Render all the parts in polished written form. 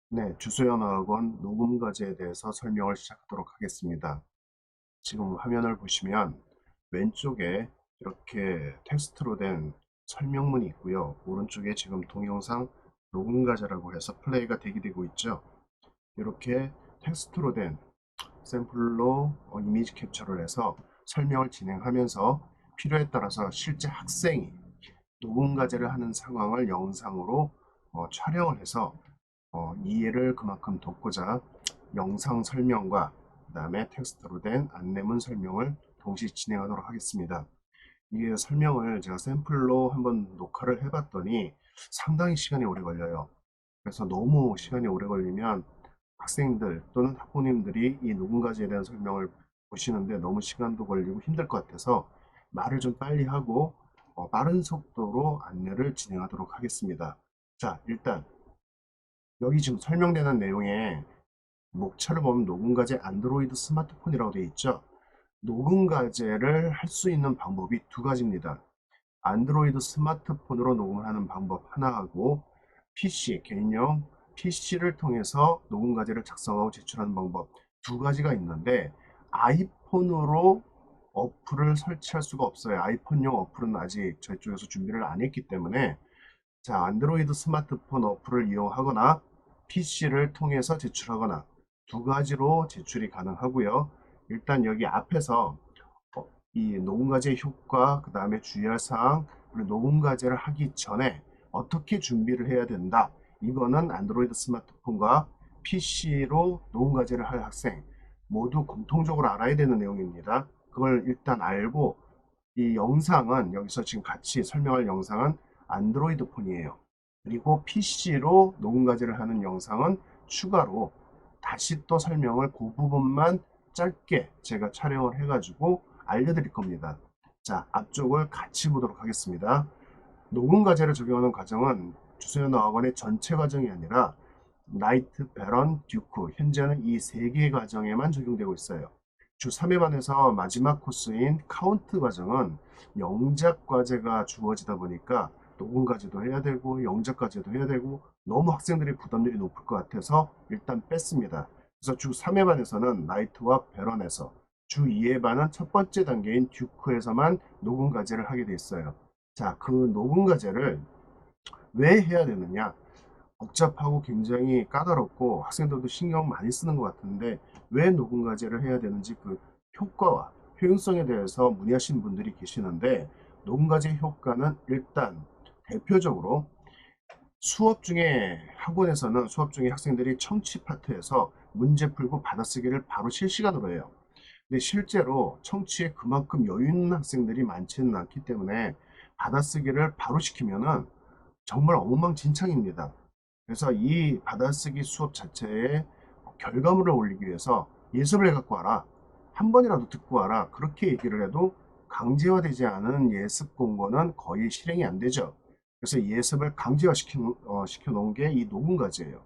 네, 주소연 어학원 녹음 과제에 대해서 설명을 시작하도록 하겠습니다. 지금 화면을 보시면 왼쪽에 이렇게 텍스트로 된 설명문이 있고요. 오른쪽에 지금 동영상 녹음 과제라고 해서 플레이가 대기되고 있죠. 이렇게 텍스트로 된 샘플로 이미지 캡처를 해서 설명을 진행하면서 필요에 따라서 실제 학생이 녹음 과제를 하는 상황을 영상으로 촬영을 해서 이해를 그만큼 돕고자 영상 설명과 그 다음에 텍스트로 된 안내문 설명을 동시에 진행하도록 하겠습니다. 이게 설명을 제가 샘플로 한번 녹화를 해봤더니 상당히 시간이 오래 걸려요. 그래서 너무 시간이 오래 걸리면 학생들 또는 학부모님들이 이 녹음 과제에 대한 설명을 보시는데 너무 시간도 걸리고 힘들 것 같아서 말을 좀 빨리 하고 빠른 속도로 안내를 진행하도록 하겠습니다. 자, 일단 여기 지금 설명되는 내용에 목차를 보면 녹음과제 안드로이드 스마트폰이라고 되어 있죠. 녹음과제를 할 수 있는 방법이 두 가지입니다. 안드로이드 스마트폰으로 녹음을 하는 방법 하나하고 PC, 개인용 PC를 통해서 녹음과제를 작성하고 제출하는 방법 두 가지가 있는데 아이폰으로 어플을 설치할 수가 없어요. 아이폰용 어플은 아직 저희 쪽에서 준비를 안 했기 때문에 자, 안드로이드 스마트폰 어플을 이용하거나 PC를 통해서 제출하거나 두 가지로 제출이 가능하고요. 일단 여기 앞에서 이 녹음과제 효과, 그 다음에 주의할 사항, 그리고 녹음과제를 하기 전에 어떻게 준비를 해야 된다. 이거는 안드로이드 스마트폰과 PC로 녹음과제를 할 학생 모두 공통적으로 알아야 되는 내용입니다. 그걸 일단 알고 이 영상은 여기서 지금 같이 설명할 영상은 안드로이드 폰이에요. 그리고 PC로 녹음과제를 하는 영상은 추가로 다시 또 설명을 그 부분만 짧게 제가 촬영을 해가지고 알려드릴 겁니다. 자, 앞쪽을 같이 보도록 하겠습니다. 녹음과제를 적용하는 과정은 주소연 어학원의 전체 과정이 아니라 나이트, 베런, 듀크 현재는 이 세 개의 과정에만 적용되고 있어요. 주 3회 반에서 마지막 코스인 카운트 과정은 영작 과제가 주어지다 보니까 녹음 과제도 해야 되고 영작 과제도 해야 되고 너무 학생들이 부담률이 높을 것 같아서 일단 뺐습니다. 그래서 주 3회 반에서는 나이트와 베런에서 주 2회 반은 첫 번째 단계인 듀크에서만 녹음 과제를 하게 돼 있어요. 자, 그 녹음 과제를 왜 해야 되느냐? 복잡하고 굉장히 까다롭고 학생들도 신경 많이 쓰는 것 같은데 왜 녹음 과제를 해야 되는지 그 효과와 효용성에 대해서 문의하시는 분들이 계시는데 녹음 과제 효과는 일단 대표적으로 수업 중에 학원에서는 수업 중에 학생들이 청취 파트에서 문제 풀고 받아쓰기를 바로 실시간으로 해요. 근데 실제로 청취에 그만큼 여유 있는 학생들이 많지는 않기 때문에 받아쓰기를 바로 시키면은 정말 엉망진창입니다. 그래서 이 받아쓰기 수업 자체에 결과물을 올리기 위해서 예습을 해갖고 와라. 한 번이라도 듣고 와라. 그렇게 얘기를 해도 강제화되지 않은 예습 공고는 거의 실행이 안 되죠. 그래서 예습을 강제화 시켜 놓은 게 이 녹음 과제예요.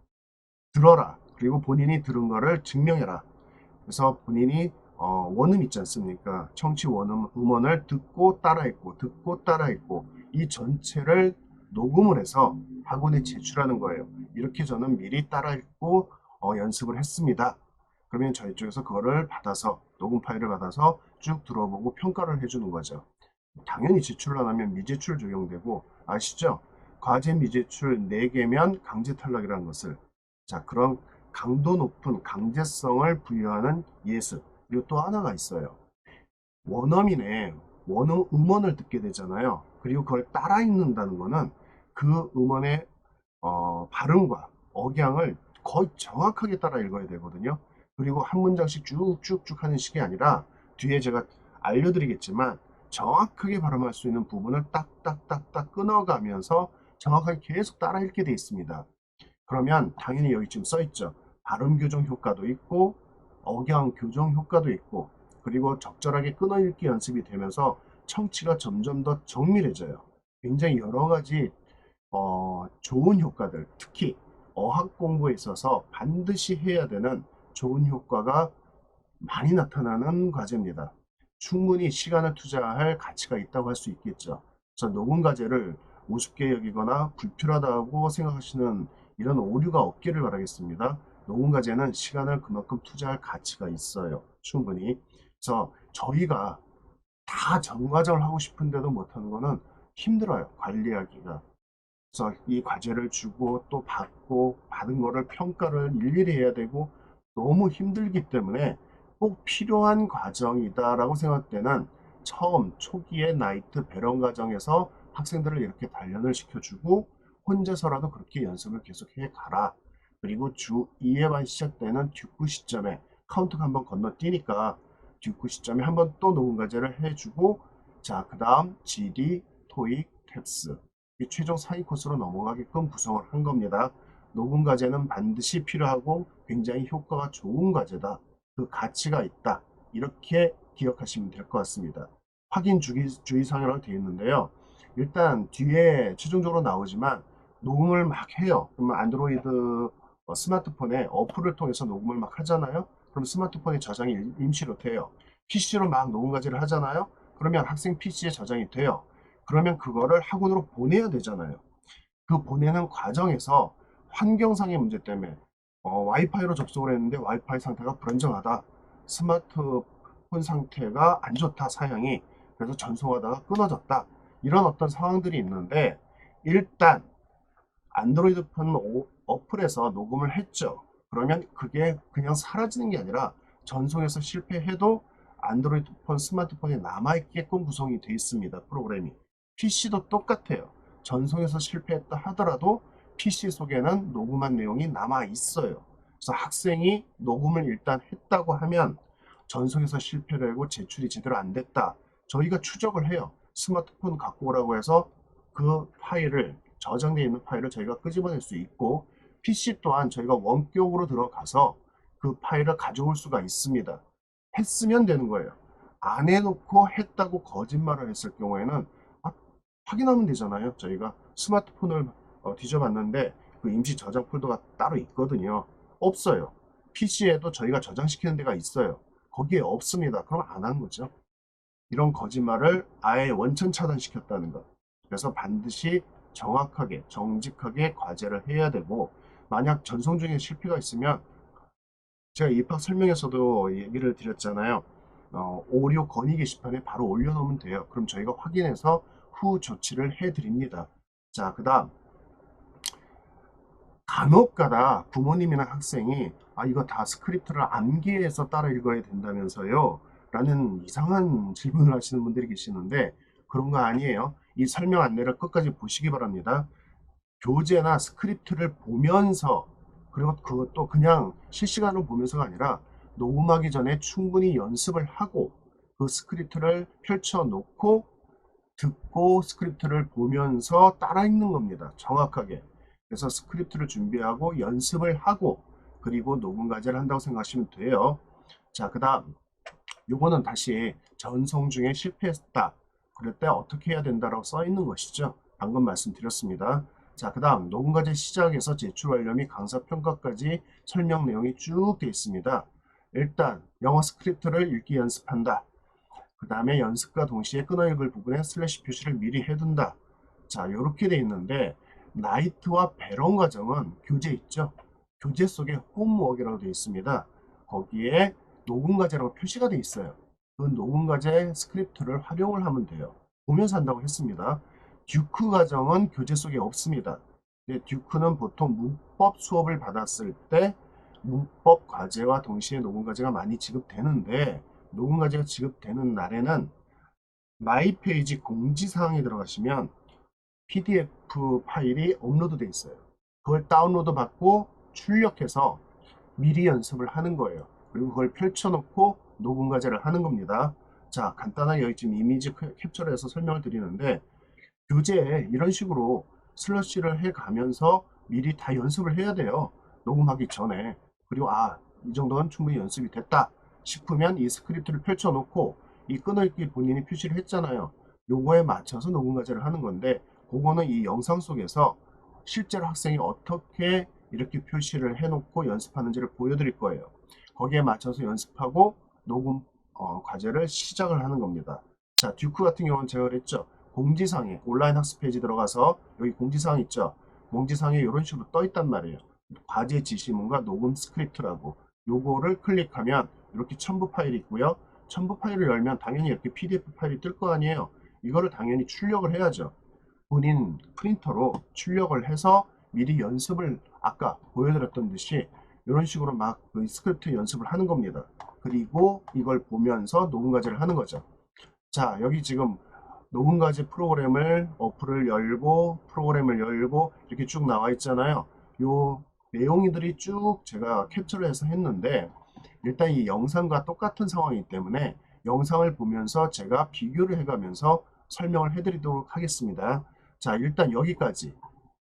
들어라. 그리고 본인이 들은 거를 증명해라. 그래서 본인이 원음 있지 않습니까? 청취 원음 음원을 듣고 따라했고 듣고 따라했고 이 전체를 녹음을 해서 학원에 제출하는 거예요. 이렇게 저는 미리 따라했고 연습을 했습니다. 그러면 저희 쪽에서 그거를 받아서 녹음 파일을 받아서 쭉 들어보고 평가를 해주는 거죠. 당연히 제출을 안 하면 미제출 적용되고 아시죠? 과제 미제출 4개면 강제 탈락이라는 것을 자 그런 강도 높은 강제성을 부여하는 예습 그리고 또 하나가 있어요. 원어민의 원어 음원을 듣게 되잖아요. 그리고 그걸 따라 읽는다는 거는 그 음원의 발음과 억양을 거의 정확하게 따라 읽어야 되거든요. 그리고 한 문장씩 쭉쭉쭉 하는 식이 아니라 뒤에 제가 알려드리겠지만 정확하게 발음할 수 있는 부분을 딱딱딱딱 끊어가면서 정확하게 계속 따라 읽게 되어 있습니다. 그러면 당연히 여기 지금 써 있죠. 발음 교정 효과도 있고 억양 교정 효과도 있고 그리고 적절하게 끊어 읽기 연습이 되면서 청취가 점점 더 정밀해져요. 굉장히 여러 가지 좋은 효과들, 특히 어학 공부에 있어서 반드시 해야 되는 좋은 효과가 많이 나타나는 과제입니다. 충분히 시간을 투자할 가치가 있다고 할 수 있겠죠. 그래서 녹음 과제를 우습게 여기거나 불필요하다고 생각하시는 이런 오류가 없기를 바라겠습니다. 녹음 과제는 시간을 그만큼 투자할 가치가 있어요. 충분히. 그래서 저희가 다 전 과정을 하고 싶은데도 못하는 거는 힘들어요. 관리하기가. 그래서 이 과제를 주고 또 받고 받은 거를 평가를 일일이 해야 되고 너무 힘들기 때문에 꼭 필요한 과정이다라고 생각할 때는 처음 초기에 나이트 배런 과정에서 학생들을 이렇게 단련을 시켜주고 혼자서라도 그렇게 연습을 계속해 가라. 그리고 주 2회반 시작되는 듀크 시점에 카운트가 한번 건너뛰니까 듀크 시점에 한번 또 녹음 과제를 해주고 자, 그 다음 GD, 토익, 탭스 최종 상위 코스로 넘어가게끔 구성을 한 겁니다. 녹음 과제는 반드시 필요하고 굉장히 효과가 좋은 과제다. 그 가치가 있다. 이렇게 기억하시면 될 것 같습니다. 확인 주의사항이라고 되어 있는데요. 일단 뒤에 최종적으로 나오지만 녹음을 막 해요. 그러면 안드로이드 스마트폰에 어플을 통해서 녹음을 막 하잖아요. 그럼 스마트폰에 저장이 임시로 돼요. PC로 막 녹음 과제를 하잖아요. 그러면 학생 PC에 저장이 돼요. 그러면 그거를 학원으로 보내야 되잖아요. 그 보내는 과정에서 환경상의 문제 때문에 와이파이로 접속을 했는데 와이파이 상태가 불안정하다. 스마트폰 상태가 안 좋다, 사양이. 그래서 전송하다가 끊어졌다. 이런 어떤 상황들이 있는데 일단 안드로이드 폰 어플에서 녹음을 했죠. 그러면 그게 그냥 사라지는 게 아니라 전송해서 실패해도 안드로이드 폰 스마트폰에 남아있게끔 구성이 되어 있습니다. 프로그램이. PC도 똑같아요. 전송해서 실패했다 하더라도 PC 속에는 녹음한 내용이 남아 있어요. 그래서 학생이 녹음을 일단 했다고 하면 전송해서 실패를 하고 제출이 제대로 안 됐다. 저희가 추적을 해요. 스마트폰 갖고 오라고 해서 그 파일을 저장되어 있는 파일을 저희가 끄집어낼 수 있고 PC 또한 저희가 원격으로 들어가서 그 파일을 가져올 수가 있습니다. 했으면 되는 거예요. 안 해놓고 했다고 거짓말을 했을 경우에는 아, 확인하면 되잖아요. 저희가 스마트폰을 뒤져봤는데 그 임시 저장 폴더가 따로 있거든요. 없어요. PC에도 저희가 저장시키는 데가 있어요. 거기에 없습니다. 그럼 안 한 거죠. 이런 거짓말을 아예 원천 차단시켰다는 것. 그래서 반드시 정확하게, 정직하게 과제를 해야 되고, 만약 전송 중에 실패가 있으면, 제가 입학 설명에서도 얘기를 드렸잖아요. 오류 건의 게시판에 바로 올려놓으면 돼요. 그럼 저희가 확인해서 후 조치를 해드립니다. 자, 그 다음, 간혹가다 부모님이나 학생이 이거 다 스크립트를 암기해서 따라 읽어야 된다면서요 라는 이상한 질문을 하시는 분들이 계시는데 그런 거 아니에요. 이 설명 안내를 끝까지 보시기 바랍니다. 교재나 스크립트를 보면서 그리고 그것도 그냥 실시간으로 보면서가 아니라 녹음하기 전에 충분히 연습을 하고 그 스크립트를 펼쳐 놓고 듣고 스크립트를 보면서 따라 읽는 겁니다. 정확하게. 그래서 스크립트를 준비하고 연습을 하고 그리고 녹음 과제를 한다고 생각하시면 돼요. 자, 그 다음 요거는 다시 전송 중에 실패했다. 그럴 때 어떻게 해야 된다라고 써 있는 것이죠. 방금 말씀드렸습니다. 자, 그 다음 녹음 과제 시작에서 제출 완료 및 강사 평가까지 설명 내용이 쭉 되어 있습니다. 일단 영어 스크립트를 읽기 연습한다. 그 다음에 연습과 동시에 끊어 읽을 부분에 슬래시 표시를 미리 해둔다. 자, 이렇게 돼 있는데 나이트와 배런 과정은 교재 있죠. 교재 속에 홈워크라고 되어 있습니다. 거기에 녹음 과제라고 표시가 되어 있어요. 그 녹음 과제 스크립트를 활용을 하면 돼요. 보면서 한다고 했습니다. 듀크 과정은 교재 속에 없습니다. 듀크는 보통 문법 수업을 받았을 때 문법 과제와 동시에 녹음 과제가 많이 지급되는데 녹음 과제가 지급되는 날에는 마이 페이지 공지사항에 들어가시면 PDF 파일이 업로드 돼 있어요. 그걸 다운로드 받고 출력해서 미리 연습을 하는 거예요. 그리고 그걸 펼쳐놓고 녹음 과제를 하는 겁니다. 자, 간단하게 여기 지금 이미지 캡처를 해서 설명을 드리는데 교재에 이런 식으로 슬러시를 해 가면서 미리 다 연습을 해야 돼요. 녹음하기 전에. 그리고 이 정도는 충분히 연습이 됐다 싶으면 이 스크립트를 펼쳐놓고 이 끊어읽기 본인이 표시를 했잖아요. 요거에 맞춰서 녹음 과제를 하는 건데 그거는 이 영상 속에서 실제로 학생이 어떻게 이렇게 표시를 해놓고 연습하는지를 보여드릴 거예요. 거기에 맞춰서 연습하고 녹음 과제를 시작을 하는 겁니다. 자, 듀크 같은 경우는 제가 그랬죠. 공지사항에 온라인 학습 페이지 들어가서 여기 공지사항 있죠. 공지사항에 이런 식으로 떠 있단 말이에요. 과제 지시문과 녹음 스크립트라고. 요거를 클릭하면 이렇게 첨부 파일이 있고요. 첨부 파일을 열면 당연히 이렇게 PDF 파일이 뜰 거 아니에요. 이거를 당연히 출력을 해야죠. 본인 프린터로 출력을 해서 미리 연습을 아까 보여드렸던 듯이 이런 식으로 막 그 스크립트 연습을 하는 겁니다. 그리고 이걸 보면서 녹음 과제를 하는 거죠. 자, 여기 지금 녹음 과제 프로그램을 어플을 열고 프로그램을 열고 이렇게 쭉 나와 있잖아요. 요 내용들이 쭉 제가 캡처를 해서 했는데 일단 이 영상과 똑같은 상황이기 때문에 영상을 보면서 제가 비교를 해가면서 설명을 해드리도록 하겠습니다. 자, 일단 여기까지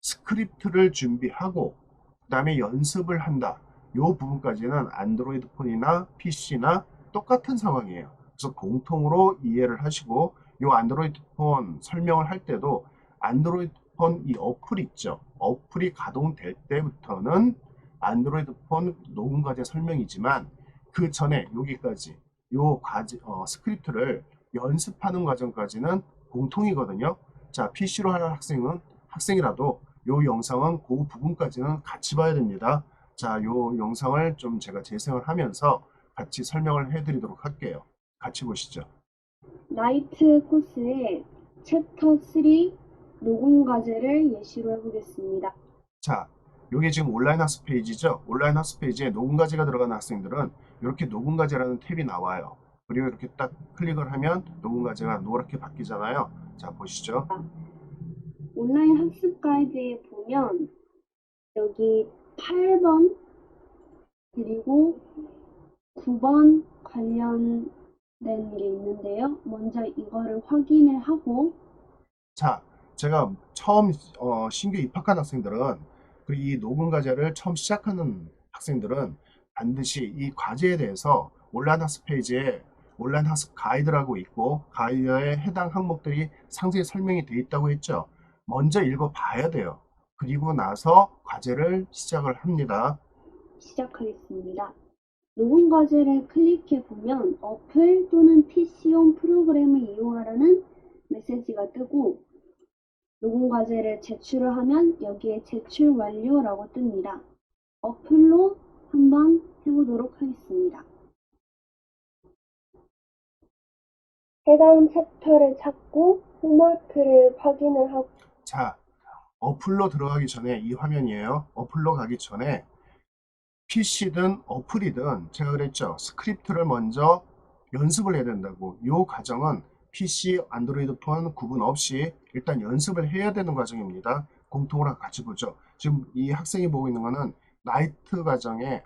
스크립트를 준비하고 그 다음에 연습을 한다. 요 부분까지는 안드로이드 폰이나 PC나 똑같은 상황이에요. 그래서 공통으로 이해를 하시고 요 안드로이드 폰 설명을 할 때도 안드로이드 폰 이 어플 있죠. 어플이 가동될 때부터는 안드로이드 폰 녹음 과제 설명이지만 그 전에 여기까지 요 과제 스크립트를 연습하는 과정까지는 공통이거든요. 자, PC로 하는 학생이라도 요 영상은 그 부분까지는 같이 봐야 됩니다. 자, 요 영상을 좀 제가 재생을 하면서 같이 설명을 해드리도록 할게요. 같이 보시죠. 나이트 코스의 챕터 3 녹음 과제를 예시로 해보겠습니다. 자, 요게 지금 온라인 학습 페이지죠. 온라인 학습 페이지에 녹음 과제가 들어가는 학생들은 이렇게 녹음 과제라는 탭이 나와요. 그리고 이렇게 딱 클릭을 하면 녹음 과제가 노랗게 바뀌잖아요. 자, 보시죠. 온라인 학습 가이드에 보면 여기 8번 그리고 9번 관련된 게 있는데요. 먼저 이거를 확인을 하고 자, 제가 처음 신규 입학한 학생들은 그리고 이 녹음 과제를 처음 시작하는 학생들은 반드시 이 과제에 대해서 온라인 학습 페이지에 온라인 학습 가이드라고 있고 가이드에 해당 항목들이 상세히 설명이 되어 있다고 했죠. 먼저 읽어 봐야 돼요. 그리고 나서 과제를 시작을 합니다. 시작하겠습니다. 녹음 과제를 클릭해 보면 어플 또는 PC용 프로그램을 이용하라는 메시지가 뜨고 녹음 과제를 제출을 하면 여기에 제출 완료라고 뜹니다. 어플로 한번 해보도록 하겠습니다. 해당 챕터를 찾고 홈워크를 확인을 하고 자, 어플로 들어가기 전에 이 화면이에요. 어플로 가기 전에 PC든 어플이든 제가 그랬죠. 스크립트를 먼저 연습을 해야 된다고. 이 과정은 PC, 안드로이드 폰 구분 없이 일단 연습을 해야 되는 과정입니다. 공통으로 같이 보죠. 지금 이 학생이 보고 있는 거는 나이트 과정에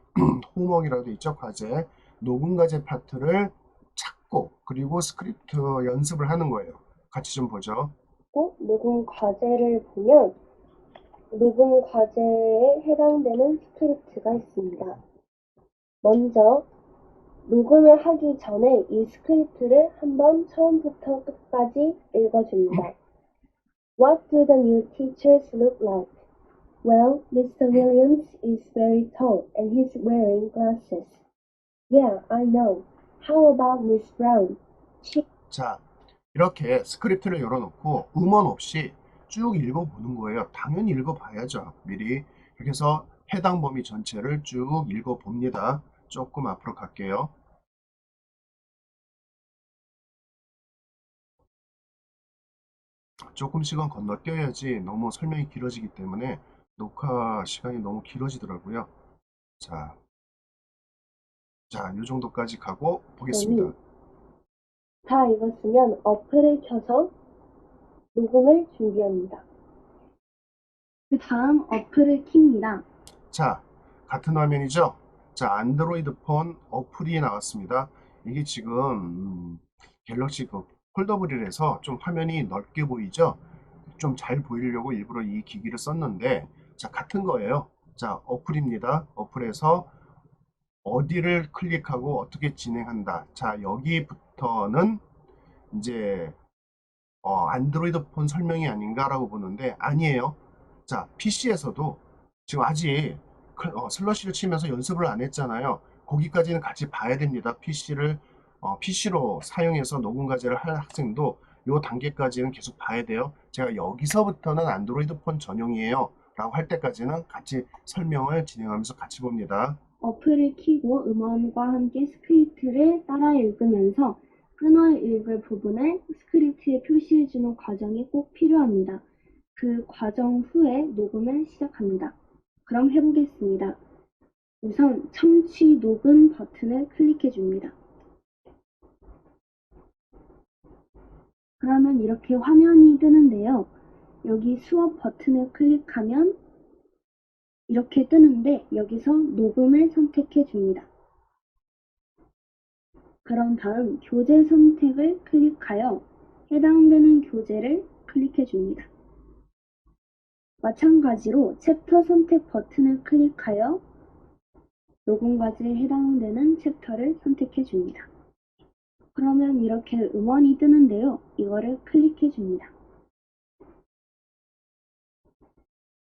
홈워크라고 되어 있죠. 과제. 녹음 과제 파트를 찾고 그리고 스크립트 연습을 하는 거예요. 같이 좀 보죠. 녹음 과제를 보면 녹음 과제에 해당되는 스크립트가 있습니다. 먼저 녹음을 하기 전에 이 스크립트를 한번 처음부터 끝까지 읽어줍니다. What do the new teachers look like? Well, Mr. Williams is very tall and he's wearing glasses. Yeah, I know. How about Miss Brown? 자, 이렇게 스크립트를 열어놓고 음원 없이 쭉 읽어보는 거예요. 당연히 읽어봐야죠. 미리. 이렇게 해서 해당 범위 전체를 쭉 읽어봅니다. 조금 앞으로 갈게요. 조금씩은 건너뛰어야지 너무 설명이 길어지기 때문에 녹화 시간이 너무 길어지더라고요. 자, 이 정도까지 가고 보겠습니다. 다 읽었으면 어플을 켜서 녹음을 준비합니다. 그 다음 어플을 킵니다. 자, 같은 화면이죠? 자, 안드로이드 폰 어플이 나왔습니다. 이게 지금 갤럭시 그 폴더블이라서 좀 화면이 넓게 보이죠? 좀 잘 보이려고 일부러 이 기기를 썼는데, 자, 같은 거예요. 자, 어플입니다. 어플에서 어디를 클릭하고 어떻게 진행한다. 자, 여기부터는 이제 안드로이드 폰 설명이 아닌가라고 보는데 아니에요. 자, PC에서도 지금 아직 슬러시를 치면서 연습을 안 했잖아요. 거기까지는 같이 봐야 됩니다. PC로 사용해서 녹음 과제를 할 학생도 요 단계까지는 계속 봐야 돼요. 제가 여기서부터는 안드로이드 폰 전용이에요 라고 할 때까지는 같이 설명을 진행하면서 같이 봅니다. 어플을 켜고 음원과 함께 스크립트를 따라 읽으면서 끊어 읽을 부분을 스크립트에 표시해주는 과정이 꼭 필요합니다. 그 과정 후에 녹음을 시작합니다. 그럼 해보겠습니다. 우선 청취 녹음 버튼을 클릭해 줍니다. 그러면 이렇게 화면이 뜨는데요. 여기 수업 버튼을 클릭하면 이렇게 뜨는데 여기서 녹음을 선택해 줍니다. 그런 다음 교재 선택을 클릭하여 해당되는 교재를 클릭해 줍니다. 마찬가지로 챕터 선택 버튼을 클릭하여 녹음 과제에 해당되는 챕터를 선택해 줍니다. 그러면 이렇게 음원이 뜨는데요. 이거를 클릭해 줍니다.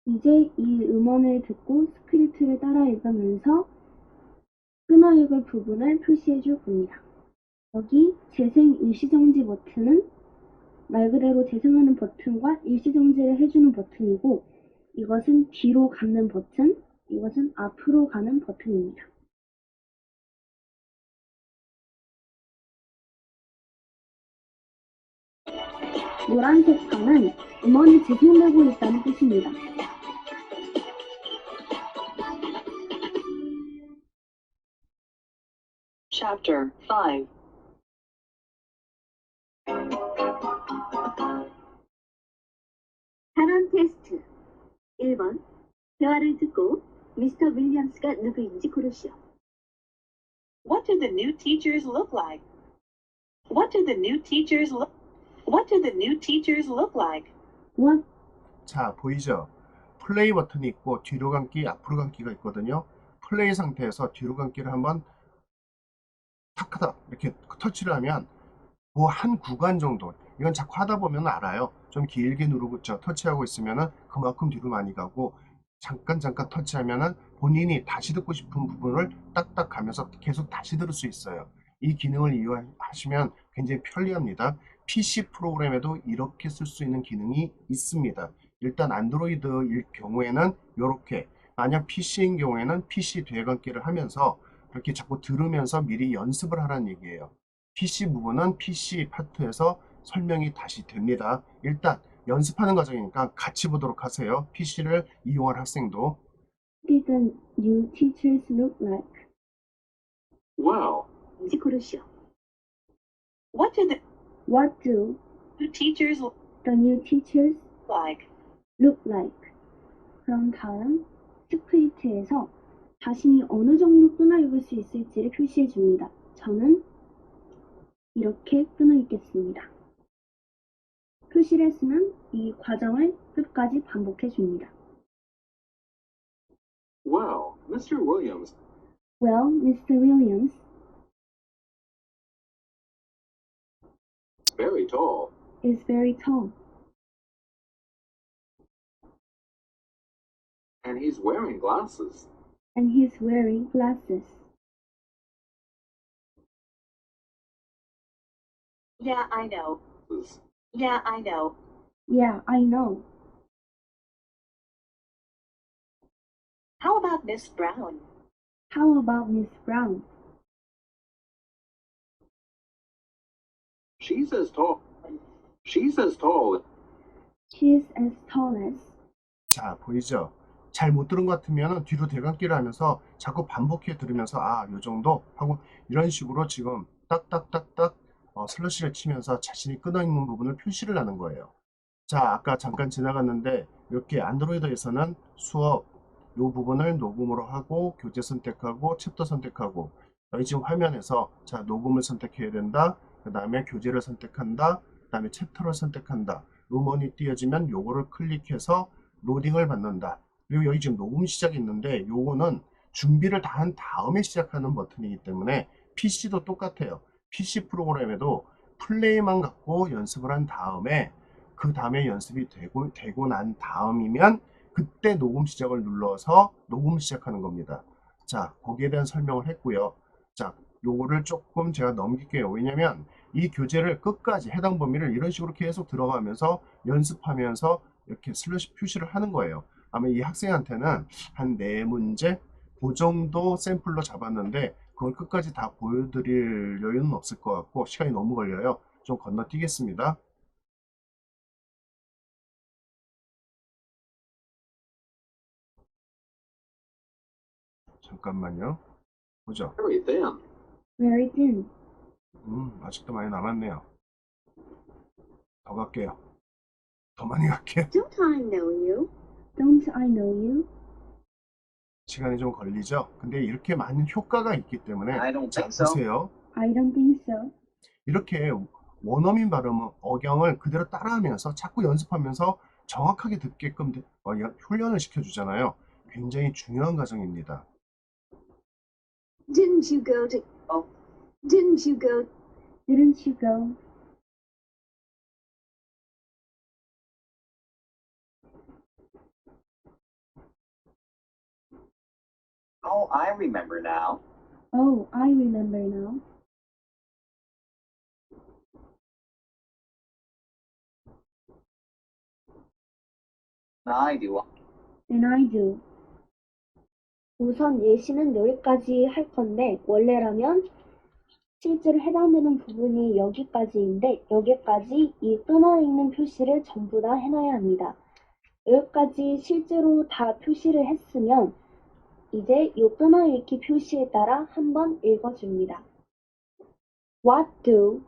이제 이 음원을 듣고 스크립트를 따라 읽으면서 끊어 읽을 부분을 표시해 줄 겁니다. 여기 재생 일시정지 버튼은 말 그대로 재생하는 버튼과 일시정지를 해주는 버튼이고 이것은 뒤로 가는 버튼, 이것은 앞으로 가는 버튼입니다. 노란색 선은 음원이 재생되고 있다는 뜻입니다. Chapter 5. 단원 테스트 1번 대화를 듣고 미스터 윌리엄스가 누구인지 고르시오. What do the new teachers look like? What do the new teachers look? What do the new teachers look like? What 자, 보이죠? 플레이 버튼이 있고 뒤로 감기, 앞으로 감기가 있거든요. 플레이 상태에서 뒤로 감기를 한번 탁하다 이렇게 터치를 하면 그 한 구간 정도, 이건 자꾸 하다 보면 알아요. 좀 길게 누르고 터치하고 있으면은 그만큼 뒤로 많이 가고, 잠깐 터치하면은 본인이 다시 듣고 싶은 부분을 딱딱 가면서 계속 다시 들을 수 있어요. 이 기능을 이용하시면 굉장히 편리합니다. PC 프로그램에도 이렇게 쓸 수 있는 기능이 있습니다. 일단 안드로이드일 경우에는 이렇게, 만약 PC인 경우에는 PC 되감기를 하면서 이렇게 자꾸 들으면서 미리 연습을 하라는 얘기예요. PC 부분은 PC 파트에서 설명이 다시 됩니다. 일단 연습하는 과정이니까 같이 보도록 하세요. PC를 이용할 학생도. did the new teachers look like? Well, 인지 고르시오. What do the What do new teachers look the new teachers like? look like? 그럼 다음 스크립트에서 자신이 어느 정도 끊어 읽을 수 있을지를 표시해 줍니다. 저는 이렇게 끊어 읽겠습니다. 표시를 했으면 이 과정을 끝까지 반복해 줍니다. well, Mr. Williams Well, Mr. Williams is very tall, is very tall and he's wearing glasses. and he's wearing glasses. Yeah, I know. Yeah, I know. Yeah, I know. How about Miss Brown? How about Miss Brown? She's as tall. She's as tall. She's as tall as. 자, 보이죠? 잘 못 들은 것 같으면 뒤로 대감기를 하면서 자꾸 반복해 들으면서 요 정도 하고, 이런 식으로 지금 딱딱딱딱 슬러시를 치면서 자신이 끊어있는 부분을 표시를 하는 거예요. 자, 아까 잠깐 지나갔는데 이렇게 안드로이드에서는 수업 이 부분을 녹음으로 하고 교재 선택하고 챕터 선택하고, 여기 지금 화면에서 자, 녹음을 선택해야 된다, 그 다음에 교재를 선택한다, 그 다음에 챕터를 선택한다, 음원이 띄어지면 요거를 클릭해서 로딩을 받는다. 그리고 여기 지금 녹음 시작이 있는데 요거는 준비를 다 한 다음에 시작하는 버튼이기 때문에 PC도 똑같아요. PC 프로그램에도 플레이만 갖고 연습을 한 다음에, 그 다음에 연습이 되고 난 다음이면 그때 녹음 시작을 눌러서 녹음 시작하는 겁니다. 자, 거기에 대한 설명을 했고요. 자, 요거를 조금 제가 넘길게요. 왜냐면 이 교재를 끝까지 해당 범위를 이런 식으로 계속 들어가면서 연습하면서 이렇게 슬래시 표시를 하는 거예요. 아마 이 학생한테는 한 4문제 그 정도 샘플로 잡았는데 그걸 끝까지 다 보여드릴 여유는 없을 것 같고 시간이 너무 걸려요. 좀 건너뛰겠습니다. 잠깐만요. 보죠. Very thin. Very thin. 아직도 많이 남았네요. 더 갈게요. 더 많이 갈게요. Don't I know you? Don't I know you? 시간이 좀 걸리죠? 근데 이렇게 많은 효과가 있기 때문에 I don't 자, think so. 보세요. I don't think so. 이렇게 원어민 발음 억양을 그대로 따라하면서 자꾸 연습하면서 정확하게 듣게끔 훈련을 시켜주잖아요. 굉장히 중요한 과정입니다. Didn't you go to... Oh. Didn't you go... Didn't you go... Oh, I remember now. Oh, I remember now. I do. And I do. 우선 예시는 여기까지 할 건데 원래라면 실제로 해당되는 부분이 여기까지인데 여기까지 이 끊어있는 표시를 전부 다 해놔야 합니다. 여기까지 실제로 다 표시를 했으면 이제 이 끊어읽기 표시에 따라 한번 읽어줍니다. What do?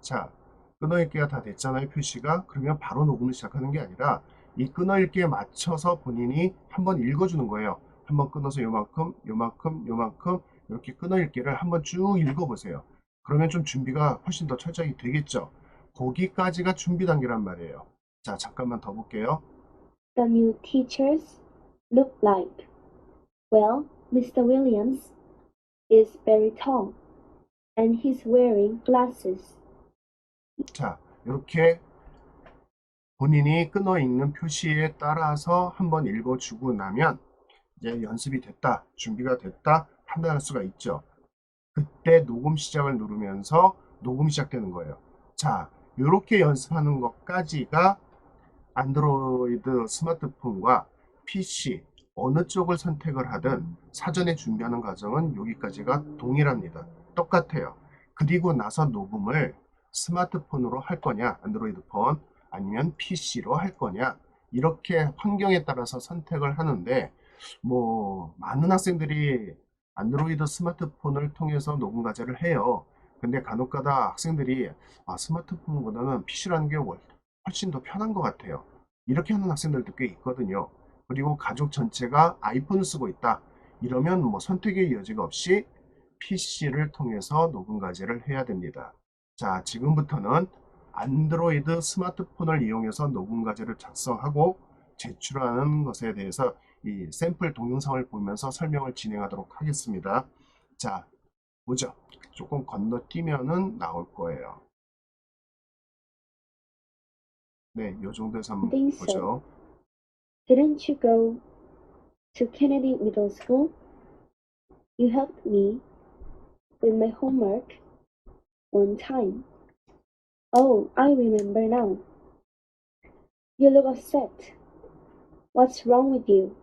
자, 끊어읽기가 다 됐잖아요, 표시가. 그러면 바로 녹음을 시작하는 게 아니라 이 끊어읽기에 맞춰서 본인이 한번 읽어주는 거예요. 한번 끊어서 요만큼, 요만큼, 요만큼 이렇게 끊어읽기를 한번 쭉 읽어보세요. 그러면 좀 준비가 훨씬 더 철저하게 되겠죠. 거기까지가 준비 단계란 말이에요. 자, 잠깐만 더 볼게요. The new teachers look like? Well, Mr. Williams is very tall and he's wearing glasses. 자, 이렇게 본인이 끊어 읽는 표시에 따라서 한번 읽어주고 나면 이제 연습이 됐다, 준비가 됐다 판단할 수가 있죠. 그때 녹음 시작을 누르면서 녹음이 시작되는 거예요. 자, 이렇게 연습하는 것까지가 안드로이드 스마트폰과 PC 어느 쪽을 선택을 하든 사전에 준비하는 과정은 여기까지가 동일합니다. 똑같아요. 그리고 나서 녹음을 스마트폰으로 할 거냐, 안드로이드 폰 아니면 PC로 할 거냐, 이렇게 환경에 따라서 선택을 하는데 뭐 많은 학생들이 안드로이드 스마트폰을 통해서 녹음 과제를 해요. 근데 간혹가다 학생들이 스마트폰보다는 PC라는 게 훨씬 더 편한 것 같아요. 이렇게 하는 학생들도 꽤 있거든요. 그리고 가족 전체가 아이폰을 쓰고 있다. 이러면 뭐 선택의 여지가 없이 PC를 통해서 녹음 과제를 해야 됩니다. 자, 지금부터는 안드로이드 스마트폰을 이용해서 녹음 과제를 작성하고 제출하는 것에 대해서 이 샘플 동영상을 보면서 설명을 진행하도록 하겠습니다. 자, 보죠. 조금 건너뛰면은 나올 거예요. 네, 요 정도에서 한번 I think so. 보죠. Didn't you go to Kennedy Middle School? You helped me with my homework one time. Oh, I remember now. You look upset. What's wrong with you?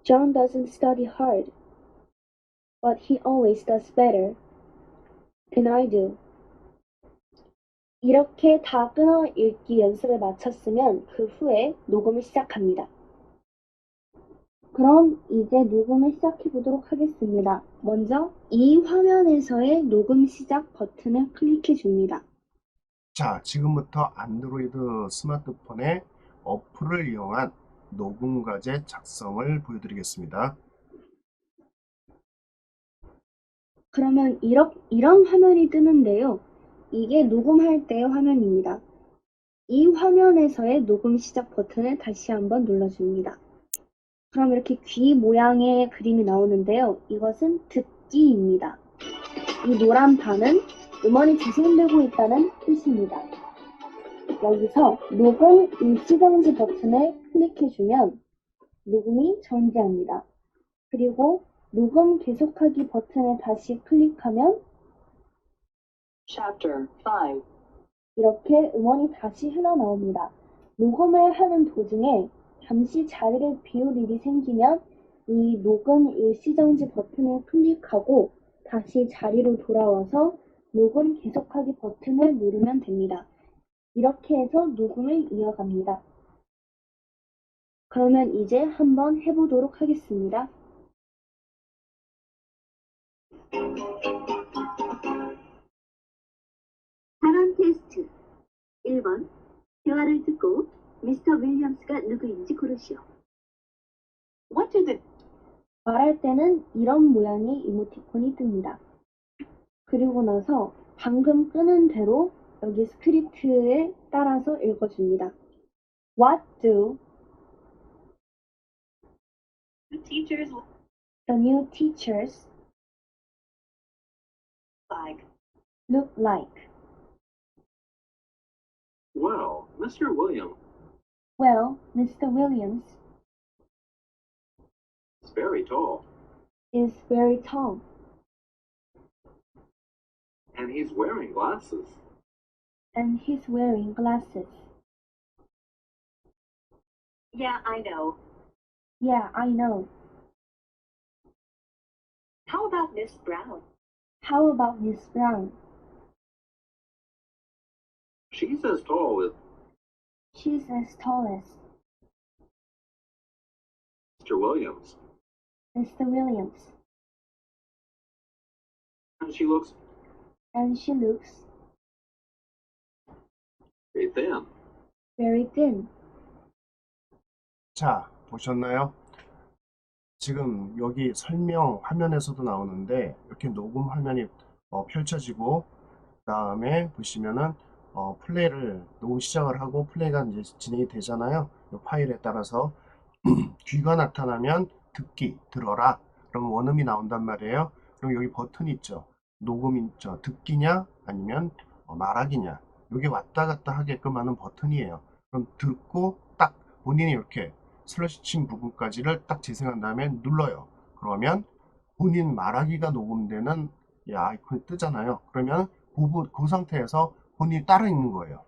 John doesn't study hard, but he always does better. And I do. 이렇게 다 끊어 읽기 연습을 마쳤으면 그 후에 녹음을 시작합니다. 그럼 이제 녹음을 시작해 보도록 하겠습니다. 먼저 이 화면에서의 녹음 시작 버튼을 클릭해 줍니다. 자, 지금부터 안드로이드 스마트폰의 어플을 이용한 녹음 과제 작성을 보여드리겠습니다. 그러면 이런 화면이 뜨는데요. 이게 녹음할 때의 화면입니다. 이 화면에서의 녹음 시작 버튼을 다시 한번 눌러줍니다. 그럼 이렇게 귀 모양의 그림이 나오는데요. 이것은 듣기입니다. 이 노란 바는 음원이 재생되고 있다는 뜻입니다. 여기서 녹음 일시정지 버튼을 클릭해주면 녹음이 정지합니다. 그리고 녹음 계속하기 버튼을 다시 클릭하면 Chapter 5. 이렇게 음원이 다시 흘러나옵니다. 녹음을 하는 도중에 잠시 자리를 비울 일이 생기면 이 녹음 일시정지 버튼을 클릭하고 다시 자리로 돌아와서 녹음 계속하기 버튼을 누르면 됩니다. 이렇게 해서 녹음을 이어갑니다. 그러면 이제 한번 해보도록 하겠습니다. 단원 테스트 1번 대화를 듣고 미스터 윌리엄스가 누구인지 고르시오. What do the 말할 때는 이런 모양의 이모티콘이 뜹니다. 그리고 나서 방금 끄는 대로 여기 스크립트에 따라서 읽어줍니다. What do new teachers look the new teachers like? look like? Well, Mr. Williams Well, Mr. Williams is very tall, is very tall and he's wearing glasses. and he's wearing glasses. Yeah, I know. Yeah, I know. How about Miss Brown? How about Miss Brown? She's as tall as She's as tall as Mr. Williams, Mr. Williams, and she looks and she looks very thin. very thin. 자, 보셨나요? 지금 여기 설명 화면에서도 나오는데 이렇게 녹음 화면이 펼쳐지고 그 다음에 보시면은 플레이를 녹음 시작을 하고 플레이가 이제 진행이 되잖아요. 이 파일에 따라서 귀가 나타나면 듣기, 들어라. 그럼 원음이 나온단 말이에요. 그럼 여기 버튼이 있죠. 녹음 있죠. 듣기냐 아니면 말하기냐. 이게 왔다 갔다 하게끔 하는 버튼이에요. 그럼 듣고 딱 본인이 이렇게 슬러시 친 부분까지를 딱 재생한 다음에 눌러요. 그러면 본인 말하기가 녹음되는 이 아이콘이 뜨잖아요. 그러면 그 상태에서 본인이 따라 읽는 거예요.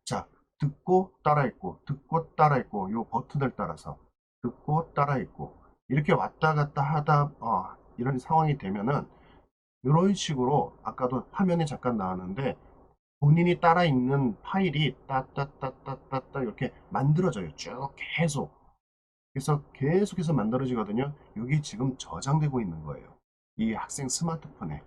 자, 듣고 따라 읽고 듣고 따라 읽고 이 버튼을 따라서 듣고 따라 읽고 이렇게 왔다 갔다 하다 이런 상황이 되면은 이런 식으로 아까도 화면에 잠깐 나왔는데 본인이 따라 읽는 파일이 따따따따따따 이렇게 만들어져요. 쭉 계속. 그래서 계속해서 만들어지거든요. 여기 지금 저장되고 있는 거예요. 이 학생 스마트폰에.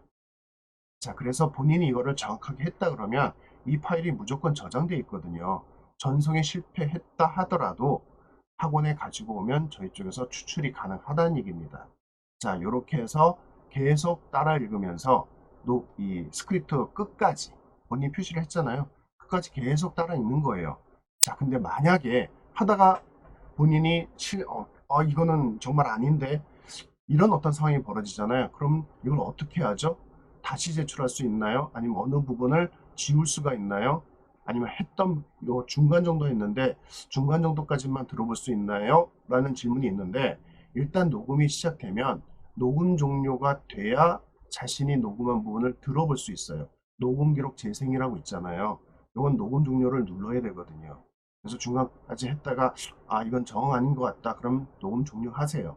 자, 그래서 본인이 이거를 정확하게 했다 그러면 이 파일이 무조건 저장되어 있거든요. 전송에 실패했다 하더라도 학원에 가지고 오면 저희 쪽에서 추출이 가능하다는 얘기입니다. 자, 이렇게 해서 계속 따라 읽으면서 이 스크립트 끝까지 본인 표시를 했잖아요. 끝까지 계속 따라 읽는 거예요. 자, 근데 만약에 하다가 본인이 이거는 정말 아닌데 이런 어떤 상황이 벌어지잖아요. 그럼 이걸 어떻게 하죠? 다시 제출할 수 있나요? 아니면 어느 부분을 지울 수가 있나요? 아니면 했던 요 중간 정도 했는데 중간 정도까지만 들어볼 수 있나요? 라는 질문이 있는데 일단 녹음이 시작되면 녹음 종료가 돼야 자신이 녹음한 부분을 들어볼 수 있어요. 녹음 기록 재생이라고 있잖아요. 이건 녹음 종료를 눌러야 되거든요. 그래서 중간까지 했다가 이건 정 아닌 것 같다. 그럼 녹음 종료하세요.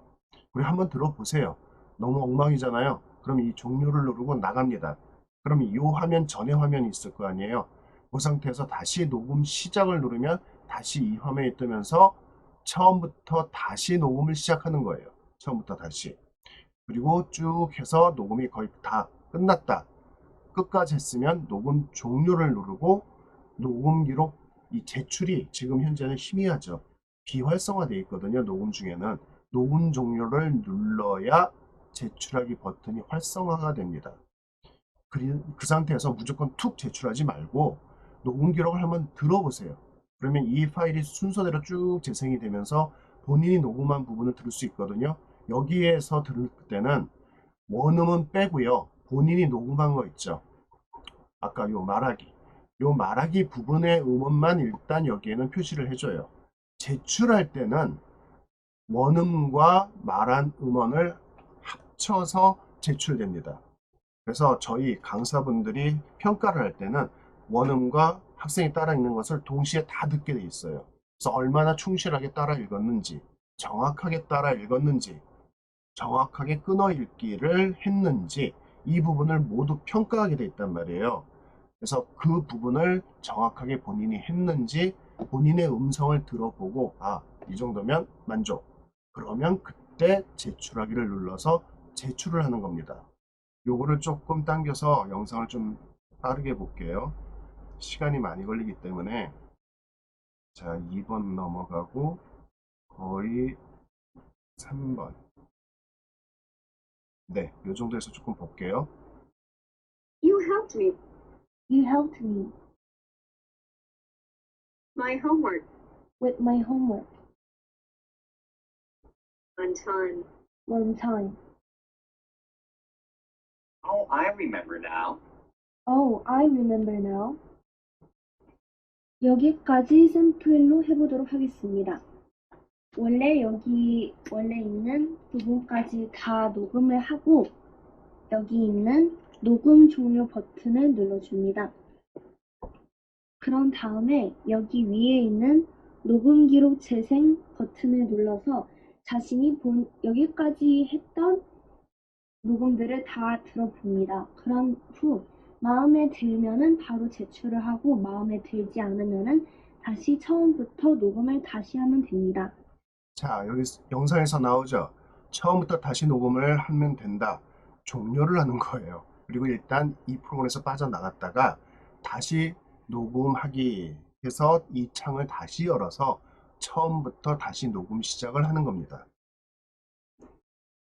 그리고 한번 들어보세요. 너무 엉망이잖아요. 그럼 이 종료를 누르고 나갑니다. 그럼 이 화면 전에 화면이 있을 거 아니에요. 그 상태에서 다시 녹음 시작을 누르면 다시 이 화면이 뜨면서 처음부터 다시 녹음을 시작하는 거예요. 처음부터 다시. 그리고 쭉 해서 녹음이 거의 다 끝났다. 끝까지 했으면 녹음 종료를 누르고 녹음 기록 이 제출이 지금 현재는 희미하죠. 비활성화되어 있거든요. 녹음 중에는 녹음 종료를 눌러야 제출하기 버튼이 활성화가 됩니다. 그 상태에서 무조건 툭 제출하지 말고 녹음 기록을 한번 들어보세요. 그러면 이 파일이 순서대로 쭉 재생이 되면서 본인이 녹음한 부분을 들을 수 있거든요. 여기에서 들을 때는 원음은 빼고요. 본인이 녹음한 거 있죠. 아까 요 말하기 부분의 음원만 일단 여기에는 표시를 해줘요. 제출할 때는 원음과 말한 음원을 합쳐서 제출됩니다. 그래서 저희 강사분들이 평가를 할 때는 원음과 학생이 따라 읽는 것을 동시에 다 듣게 돼 있어요. 그래서 얼마나 충실하게 따라 읽었는지, 정확하게 따라 읽었는지, 정확하게 끊어 읽기를 했는지 이 부분을 모두 평가하게 돼 있단 말이에요. 그래서 그 부분을 정확하게 본인이 했는지 본인의 음성을 들어보고 이 정도면 만족. 그러면 그때 제출하기를 눌러서 제출을 하는 겁니다. 요거를 조금 당겨서 영상을 좀 빠르게 볼게요. 시간이 많이 걸리기 때문에 자 2번 넘어가고 거의 3번 네, 요 정도에서 조금 볼게요. You helped me. You helped me My homework with my homework on time. one time. Oh, I remember now. Oh, I remember now. 여기까지 샘플로 해보도록 하겠습니다. 원래 있는 부분까지 다 녹음을 하고 여기 있는 녹음 종료 버튼을 눌러줍니다. 그런 다음에 여기 위에 있는 녹음 기록 재생 버튼을 눌러서 자신이 여기까지 했던 녹음들을 다 들어봅니다. 그런 후 마음에 들면은 바로 제출을 하고 마음에 들지 않으면은 다시 처음부터 녹음을 다시 하면 됩니다. 자, 여기 영상에서 나오죠. 처음부터 다시 녹음을 하면 된다. 종료를 하는 거예요. 그리고 일단 이 프로그램에서 빠져나갔다가 다시 녹음하기 해서 이 창을 다시 열어서 처음부터 다시 녹음 시작을 하는 겁니다.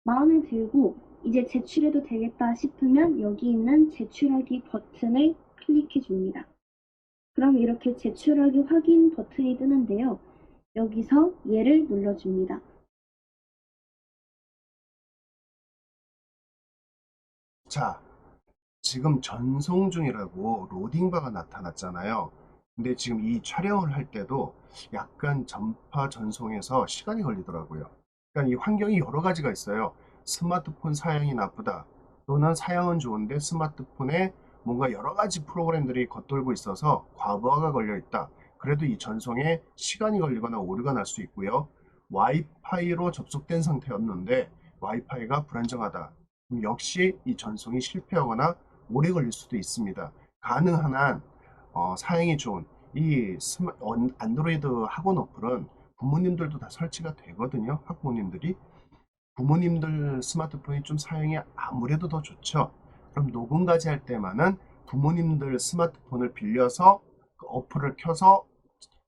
마음에 들고 이제 제출해도 되겠다 싶으면 여기 있는 제출하기 버튼을 클릭해 줍니다. 그럼 이렇게 제출하기 확인 버튼이 뜨는데요. 여기서 얘를 눌러줍니다. 자, 지금 전송 중이라고 로딩바가 나타났잖아요. 근데 지금 이 촬영을 할 때도 약간 전파 전송에서 시간이 걸리더라고요. 그러니까 이 환경이 여러 가지가 있어요. 스마트폰 사양이 나쁘다. 또는 사양은 좋은데 스마트폰에 뭔가 여러 가지 프로그램들이 겉돌고 있어서 과부하가 걸려 있다. 그래도 이 전송에 시간이 걸리거나 오류가 날 수 있고요. 와이파이로 접속된 상태였는데 와이파이가 불안정하다. 그럼 역시 이 전송이 실패하거나 오래 걸릴 수도 있습니다. 가능한 한 사양이 좋은 이 안드로이드 학원 어플은 부모님들도 다 설치가 되거든요. 학부모님들이. 부모님들 스마트폰이 좀 사용이 아무래도 더 좋죠. 그럼 녹음까지 할 때만은 부모님들 스마트폰을 빌려서 그 어플을 켜서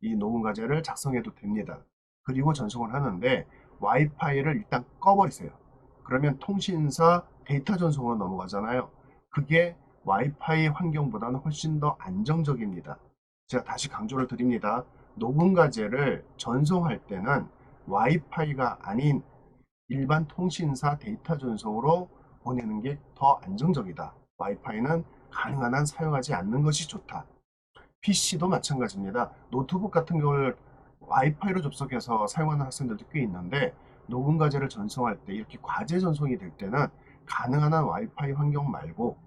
이 녹음 과제를 작성해도 됩니다. 그리고 전송을 하는데 와이파이를 일단 꺼버리세요. 그러면 통신사 데이터 전송으로 넘어가잖아요. 그게 와이파이 환경보다는 훨씬 더 안정적입니다. 제가 다시 강조를 드립니다. 녹음 과제를 전송할 때는 와이파이가 아닌 일반 통신사 데이터 전송으로 보내는 게 더 안정적이다. 와이파이는 가능한 한 사용하지 않는 것이 좋다. PC도 마찬가지입니다. 노트북 같은 걸 와이파이로 접속해서 사용하는 학생들도 꽤 있는데 녹음 과제를 전송할 때 이렇게 과제 전송이 될 때는 가능한 한 와이파이 환경 말고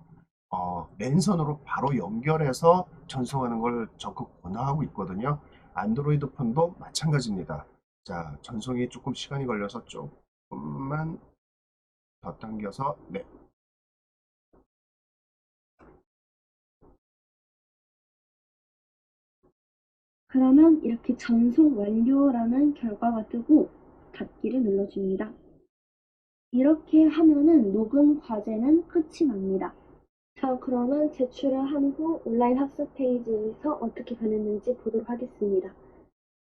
랜선으로 바로 연결해서 전송하는 걸 적극 권하고 있거든요. 안드로이드 폰도 마찬가지입니다. 자, 전송이 조금 시간이 걸려서 조금만 더 당겨서 네. 그러면 이렇게 전송 완료라는 결과가 뜨고 닫기를 눌러줍니다. 이렇게 하면은 녹음 과제는 끝이 납니다. 자, 그러면 제출을 한 후 온라인 학습 페이지에서 어떻게 변했는지 보도록 하겠습니다.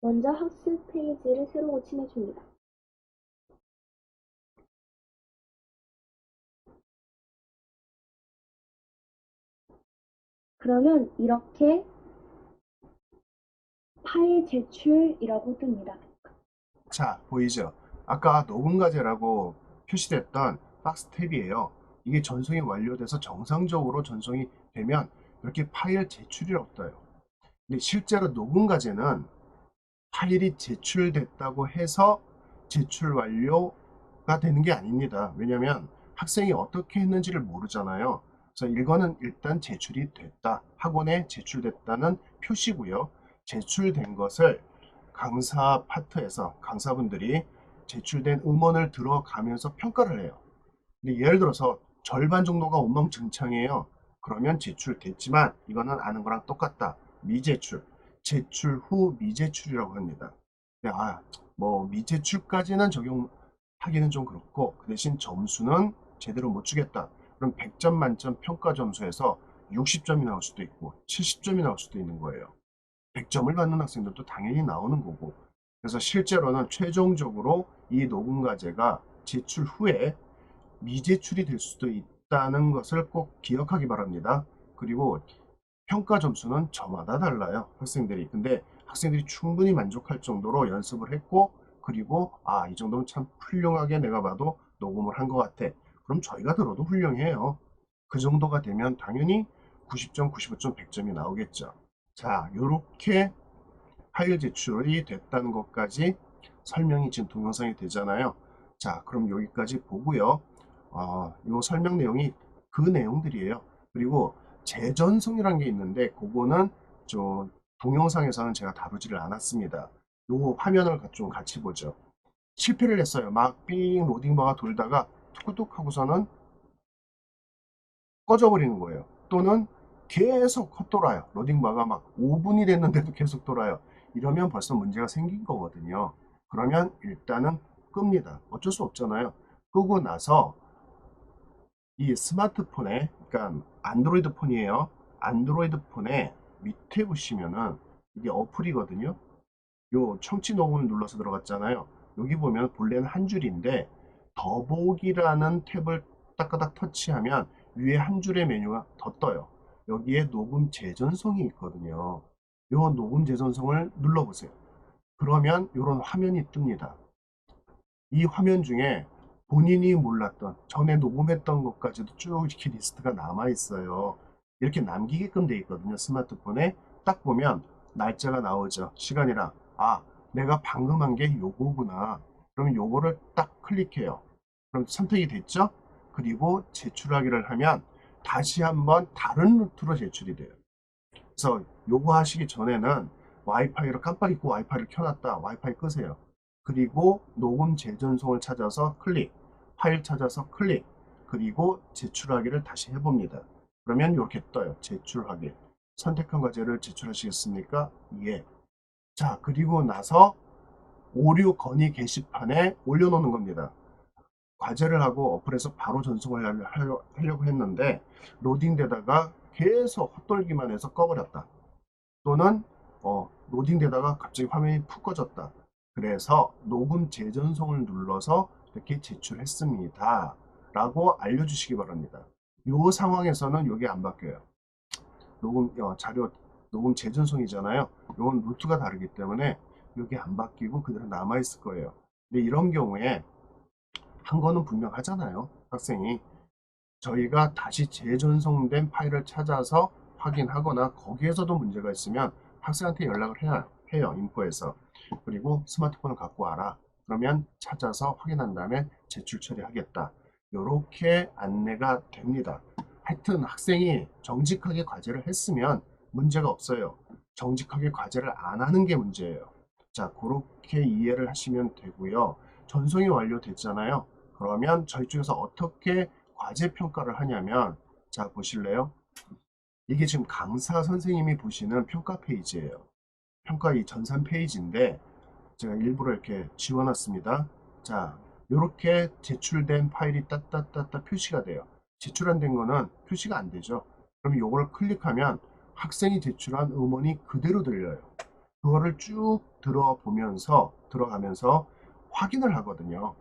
먼저 학습 페이지를 새로 고침해줍니다. 그러면 이렇게 파일 제출이라고 뜹니다. 자, 보이죠? 아까 녹음 과제라고 표시됐던 박스 탭이에요. 이게 전송이 완료돼서 정상적으로 전송이 되면 이렇게 파일 제출이라고 떠요. 근데 실제로 녹음 과제는 파일이 제출됐다고 해서 제출 완료가 되는 게 아닙니다. 왜냐하면 학생이 어떻게 했는지를 모르잖아요. 그래서 이거는 일단 제출이 됐다. 학원에 제출됐다는 표시고요. 제출된 것을 강사 파트에서 강사분들이 제출된 음원을 들어가면서 평가를 해요. 근데 예를 들어서 절반 정도가 엉망진창이에요. 그러면 제출됐지만 이거는 아는 거랑 똑같다. 미제출. 제출 후 미제출이라고 합니다. 근데 뭐 미제출까지는 적용하기는 좀 그렇고 그 대신 점수는 제대로 못 주겠다. 그럼 100점 만점 평가 점수에서 60점이 나올 수도 있고 70점이 나올 수도 있는 거예요. 100점을 받는 학생들도 당연히 나오는 거고. 그래서 실제로는 최종적으로 이 녹음 과제가 제출 후에 미제출이 될 수도 있다는 것을 꼭 기억하기 바랍니다. 그리고 평가 점수는 저마다 달라요. 학생들이. 근데 학생들이 충분히 만족할 정도로 연습을 했고, 그리고 이 정도면 참 훌륭하게 내가 봐도 녹음을 한 것 같아. 그럼 저희가 들어도 훌륭해요. 그 정도가 되면 당연히 90점, 95점, 100점이 나오겠죠. 자, 요렇게 파일 제출이 됐다는 것까지 설명이 지금 동영상이 되잖아요. 자, 그럼 여기까지 보고요. 요 설명 내용이 그 내용들이에요. 그리고 재전송이라는 게 있는데 그거는 좀 동영상에서는 제가 다루지를 않았습니다. 요 화면을 좀 같이 보죠. 실패를 했어요. 막 삥 로딩바가 돌다가 툭툭 하고서는 꺼져버리는 거예요. 또는 계속 헛돌아요. 로딩바가 막 5분이 됐는데도 계속 돌아요. 이러면 벌써 문제가 생긴 거거든요. 그러면 일단은 끕니다. 어쩔 수 없잖아요. 끄고 나서 이 스마트폰에, 그러니까 안드로이드 폰이에요. 안드로이드 폰에 밑에 보시면은 이게 어플이거든요. 요 청취 녹음을 눌러서 들어갔잖아요. 여기 보면 본래는 한 줄인데 더보기라는 탭을 따까닥 터치하면 위에 한 줄의 메뉴가 더 떠요. 여기에 녹음 재전송이 있거든요. 요 녹음 재전송을 눌러보세요. 그러면 이런 화면이 뜹니다. 이 화면 중에 본인이 몰랐던 전에 녹음했던 것까지도 쭉 이렇게 리스트가 남아 있어요. 이렇게 남기게끔 돼 있거든요. 스마트폰에 딱 보면 날짜가 나오죠. 시간이랑 내가 방금 한 게 요거구나. 그러면 요거를 딱 클릭해요. 그럼 선택이 됐죠? 그리고 제출하기를 하면 다시 한번 다른 루트로 제출이 돼요. 그래서 요거 하시기 전에는 와이파이로 깜빡 잊고 와이파이를 켜놨다. 와이파이 끄세요. 그리고 녹음 재전송을 찾아서 클릭, 파일 찾아서 클릭, 그리고 제출하기를 다시 해봅니다. 그러면 이렇게 떠요. 제출하기. 선택한 과제를 제출하시겠습니까? 예. 자, 그리고 나서 오류 건의 게시판에 올려놓는 겁니다. 과제를 하고 어플에서 바로 전송을 하려고 했는데 로딩되다가 계속 헛돌기만 해서 꺼버렸다. 또는 로딩되다가 갑자기 화면이 푹 꺼졌다. 그래서 녹음 재전송을 눌러서 이렇게 제출했습니다. 라고 알려주시기 바랍니다. 이 상황에서는 이게 안 바뀌어요. 자료 녹음 재전송이잖아요. 이건 루트가 다르기 때문에 이게 안 바뀌고 그대로 남아있을 거예요. 근데 이런 경우에 한 거는 분명하잖아요. 학생이 저희가 다시 재전송된 파일을 찾아서 확인하거나 거기에서도 문제가 있으면 학생한테 연락을 해요. 인포에서. 그리고 스마트폰을 갖고 와라. 그러면 찾아서 확인한 다음에 제출 처리하겠다. 이렇게 안내가 됩니다. 하여튼 학생이 정직하게 과제를 했으면 문제가 없어요. 정직하게 과제를 안 하는 게 문제예요. 자, 그렇게 이해를 하시면 되고요. 전송이 완료됐잖아요. 그러면 저희 쪽에서 어떻게 과제 평가를 하냐면, 자, 보실래요? 이게 지금 강사 선생님이 보시는 평가 페이지예요. 평가 이 전산 페이지인데 제가 일부러 이렇게 지워놨습니다. 자, 이렇게 제출된 파일이 따따따따 표시가 돼요. 제출 안 된 거는 표시가 안 되죠. 그럼 이걸 클릭하면 학생이 제출한 음원이 그대로 들려요. 그거를 쭉 들어가면서 확인을 하거든요.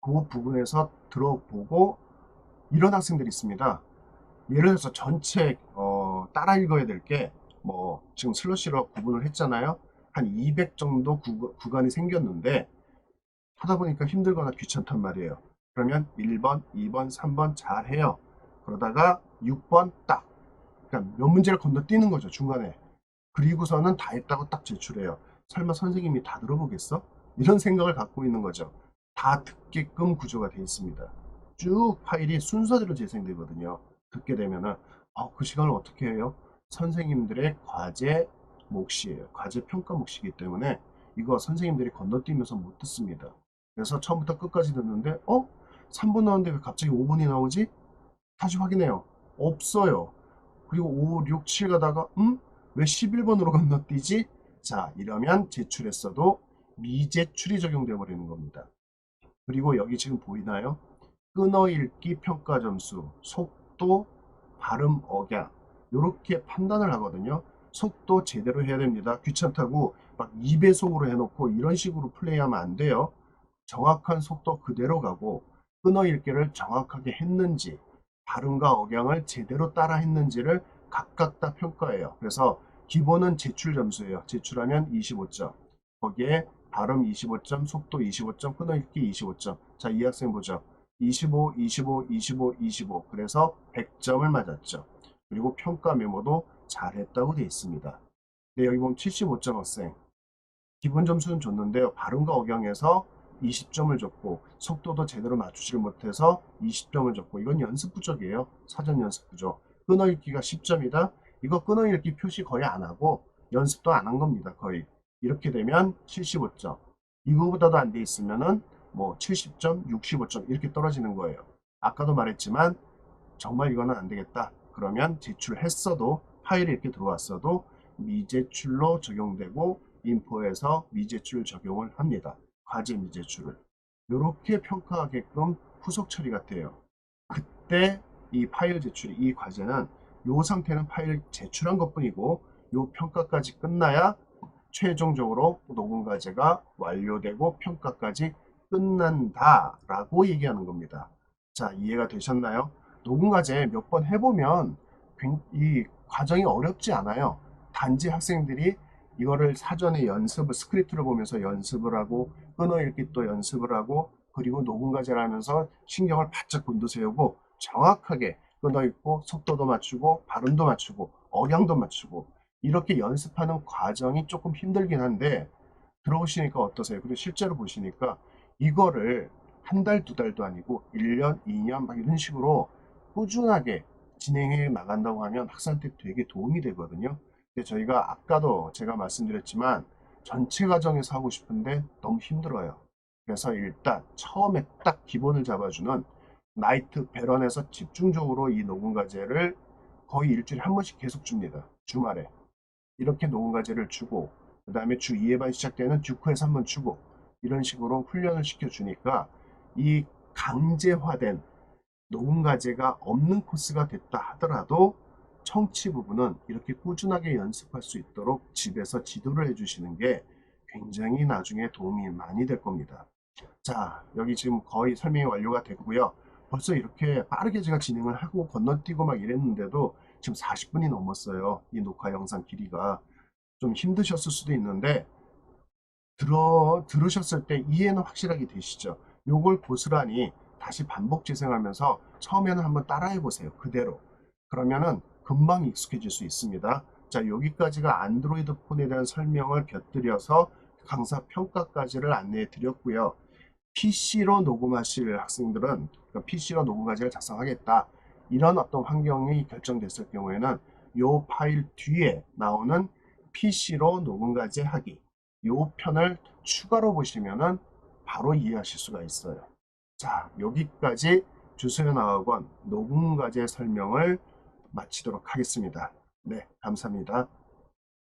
그 부분에서 들어보고 이런 학생들이 있습니다. 예를 들어서 전체 따라 읽어야 될 게 뭐 지금 슬러시로 구분을 했잖아요. 한 200 정도 구간이 생겼는데 하다 보니까 힘들거나 귀찮단 말이에요. 그러면 1번, 2번, 3번 잘 해요. 그러다가 6번 딱, 그러니까 몇 문제를 건너뛰는 거죠, 중간에. 그리고서는 다 했다고 딱 제출해요. 설마 선생님이 다 들어보겠어? 이런 생각을 갖고 있는 거죠. 다 듣게끔 구조가 되어 있습니다. 쭉 파일이 순서대로 재생되거든요. 듣게 되면은 그 시간을 어떻게 해요? 선생님들의 과제 몫이에요. 과제 평가 몫이기 때문에 이거 선생님들이 건너뛰면서 못 듣습니다. 그래서 처음부터 끝까지 듣는데 3분 나오는데 왜 갑자기 5분이 나오지? 다시 확인해요. 없어요. 그리고 5, 6, 7 가다가 왜 11번으로 건너뛰지? 자, 이러면 제출했어도 미제출이 적용되어 버리는 겁니다. 그리고 여기 지금 보이나요? 끊어읽기 평가 점수, 속도, 발음, 억양 이렇게 판단을 하거든요. 속도 제대로 해야 됩니다. 귀찮다고 막 2배속으로 해놓고 이런 식으로 플레이하면 안 돼요. 정확한 속도 그대로 가고 끊어읽기를 정확하게 했는지 발음과 억양을 제대로 따라 했는지를 각각 다 평가해요. 그래서 기본은 제출 점수예요. 제출하면 25점. 거기에 발음 25점, 속도 25점, 끊어읽기 25점. 자, 이 학생 보죠. 25, 25, 25, 25. 그래서 100점을 맞았죠. 그리고 평가 메모도 잘했다고 되어 있습니다. 네, 여기 보면 75점 학생. 기본 점수는 줬는데요. 발음과 억양에서 20점을 줬고 속도도 제대로 맞추지를 못해서 20점을 줬고 이건 연습 부족이에요. 사전 연습 부족. 끊어읽기가 10점이다. 이거 끊어읽기 표시 거의 안 하고 연습도 안 한 겁니다. 거의. 이렇게 되면 75점. 이거보다도 안 돼 있으면은 뭐 70점, 65점 이렇게 떨어지는 거예요. 아까도 말했지만 정말 이거는 안 되겠다. 그러면 제출했어도 파일이 이렇게 들어왔어도 미제출로 적용되고 인포에서 미제출 적용을 합니다. 과제 미제출을. 이렇게 평가하게끔 후속 처리가 돼요. 그때 이 파일 제출이 이 과제는 이 상태는 파일 제출한 것 뿐이고 이 평가까지 끝나야 최종적으로 녹음 과제가 완료되고 평가까지 끝난다 라고 얘기하는 겁니다. 자, 이해가 되셨나요? 녹음 과제 몇 번 해보면 이 과정이 어렵지 않아요. 단지 학생들이 이거를 사전에 연습을 스크립트를 보면서 연습을 하고 끊어읽기 또 연습을 하고 그리고 녹음 과제를 하면서 신경을 바짝 곤두세우고 정확하게 끊어읽고 속도도 맞추고 발음도 맞추고 억양도 맞추고 이렇게 연습하는 과정이 조금 힘들긴 한데 들어오시니까 어떠세요? 그리고 실제로 보시니까 이거를 한 달, 두 달도 아니고 1년, 2년 막 이런 식으로 꾸준하게 진행해 나간다고 하면 학생한테 되게 도움이 되거든요. 근데 저희가 아까도 제가 말씀드렸지만 전체 과정에서 하고 싶은데 너무 힘들어요. 그래서 일단 처음에 딱 기본을 잡아주는 나이트 배런에서 집중적으로 이 녹음 과제를 거의 일주일에 한 번씩 계속 줍니다. 주말에. 이렇게 녹음 과제를 주고 그 다음에 주 2회 반 시작되는 듀크에서 한번 주고 이런 식으로 훈련을 시켜주니까 이 강제화된 녹음 과제가 없는 코스가 됐다 하더라도 청취 부분은 이렇게 꾸준하게 연습할 수 있도록 집에서 지도를 해주시는 게 굉장히 나중에 도움이 많이 될 겁니다. 자, 여기 지금 거의 설명이 완료가 됐고요. 벌써 이렇게 빠르게 제가 진행을 하고 건너뛰고 막 이랬는데도 지금 40분이 넘었어요. 이 녹화 영상 길이가. 좀 힘드셨을 수도 있는데 들으셨을 때 이해는 확실하게 되시죠? 요걸 고스란히 다시 반복 재생하면서 처음에는 한번 따라해 보세요. 그대로. 그러면은 금방 익숙해질 수 있습니다. 자, 여기까지가 안드로이드 폰에 대한 설명을 곁들여서 강사 평가까지를 안내해 드렸고요. PC로 녹음하실 학생들은 그러니까 PC로 녹음 과제를 작성하겠다. 이런 어떤 환경이 결정됐을 경우에는 요 파일 뒤에 나오는 PC로 녹음 과제 하기 요 편을 추가로 보시면은 바로 이해하실 수가 있어요. 자, 여기까지 주소연 학원 녹음 과제 설명을 마치도록 하겠습니다. 네, 감사합니다.